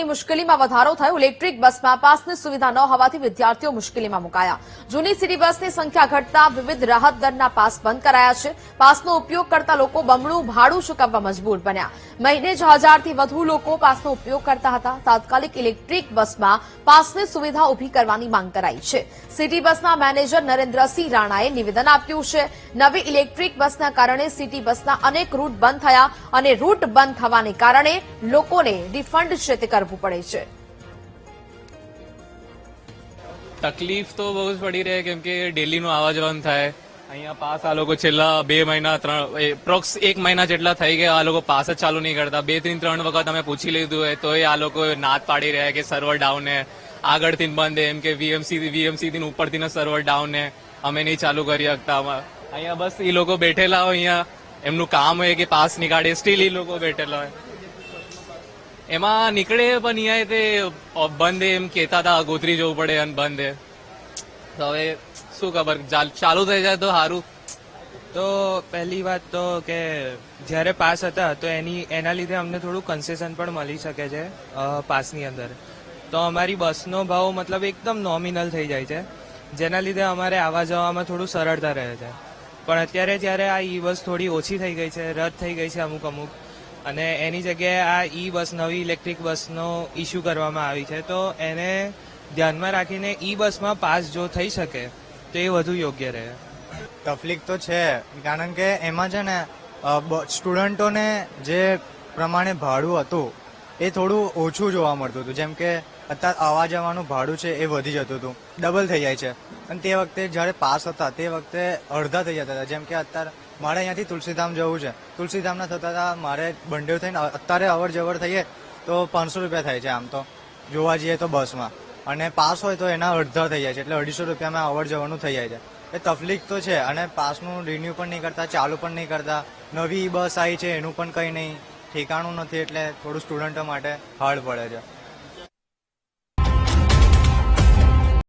વિદ્યાર્થીઓની મુશ્કેલીમાં વધારો થયો। ઇલેક્ટ્રિક બસમાં પાસની સુવિધા ન હોવાથી વિદ્યાર્થીઓ મુશ્કેલીમાં મુકાયા। જૂની સિટી બસની સંખ્યા ઘટતા વિવિધ રાહત દરના પાસ બંધ કરાયા છે। પાસનો ઉપયોગ કરતા લોકો બમણું ભાડું ચૂકવવા મજબૂર બન્યા। મહિને 6000 થી વધુ લોકો પાસનો ઉપયોગ કરતા હતા। તાત્કાલિક ઇલેક્ટ્રિક બસમાં પાસની સુવિધા ઊભી કરવાની માંગ કરાઈ છે। સિટી બસના મેનેજર નરેન્દ્રસિંહ રાણાએ નિવેદન આપ્યું છે। નવી ઇલેક્ટ્રિક બસના કારણે સિટી બસના અનેક રૂટ બંધ થયા અને રૂટ બંધ થવાને કારણે લોકોને રિફંડ છે તે કરવું પડે છે। તકલીફ તો બહુ જ પડી રહે કેમ કે ડેલીનું આવા જવાનું થાય। અહીંયા પાસ આ લોકો છેલ્લા 2 મહિના એપ્રોક્સ 1 મહિના જેટલા થઈ ગયા આ લોકો પાસ જ ચાલુ નહીં કરતા। 2-3 વખત અમે પૂછી લીધું હોય તો આ લોકો નાદ પાડી રહ્યા કે સર્વર ડાઉન હે, આગળથી બંધ એમ કે વીએમસી થી ઉપરથી સર્વર ડાઉન હે, અમે નહીં ચાલુ કરી શકતા। અહીંયા બસ એ લોકો બેઠેલા હોય, અહીંયા એમનું કામ હોય કે પાસ નીકાળે, સ્ટીલ એ લોકો બેઠેલા હોય। એમાં નીકળે પણ અહીંયા તે બંધ એમ કહેતા હતા, ગોતરી જવું પડે અને બંધ હે। તો હવે શું ખબર, ચાલુ થઈ જાય તો સારું। તો પહેલી વાત તો કે જ્યારે પાસ હતા તો એના લીધે અમને થોડું કન્સેશન પણ મળી શકે છે પાસની અંદર। તો અમારી બસનો ભાવ મતલબ એકદમ નોમિનલ થઈ જાય છે, જેના લીધે અમારે આવવા જવામાં થોડું સરળતા રહે છે। પણ અત્યારે જ્યારે આ ઈ બસ થોડી ઓછી થઈ ગઈ છે, રદ થઈ ગઈ છે અમુક અને એની જગ્યાએ આ ઈ બસ નવી ઇલેક્ટ્રિક બસનો ઇસ્યુ કરવામાં આવી છે, તો એને ધ્યાનમાં રાખીને ઈ બસમાં પાસ જો થઈ શકે તો એ વધુ યોગ્ય રહે। તકલીફ તો છે કારણ કે એમાં છે ને સ્ટુડન્ટોને જે પ્રમાણે ભાડું હતું એ થોડું ઓછું જોવા મળતું હતું। જેમ કે અત્યારે આવવા જવાનું ભાડું છે એ વધી જતું હતું, ડબલ થઈ જાય છે। અને તે વખતે જ્યારે પાસ હતા તે વખતે અડધા થઈ જતા હતા। જેમ કે અત્યારે મારે અહીંયાથી તુલસીધામ જવું છે, તુલસીધામના થતા હતા મારે બંડેવ થઈને અત્યારે અવર જવર થઈએ તો 500 રૂપિયા થાય છે આમ તો જોવા જઈએ તો બસમાં, અને પાસ હોય તો એના અડધા થઈ જાય છે, એટલે 250 રૂપિયામાં અવર જવાનું થઈ જાય છે। એ તકલીફ તો છે, અને પાસનું રિન્યુ પણ નહીં કરતા, ચાલુ પણ નહીં કરતા। નવી બસ આવી છે એનું પણ કંઈ નહીં ઠેકાણું નથી, એટલે થોડું સ્ટુડન્ટો માટે હાર્ડ પડે છે।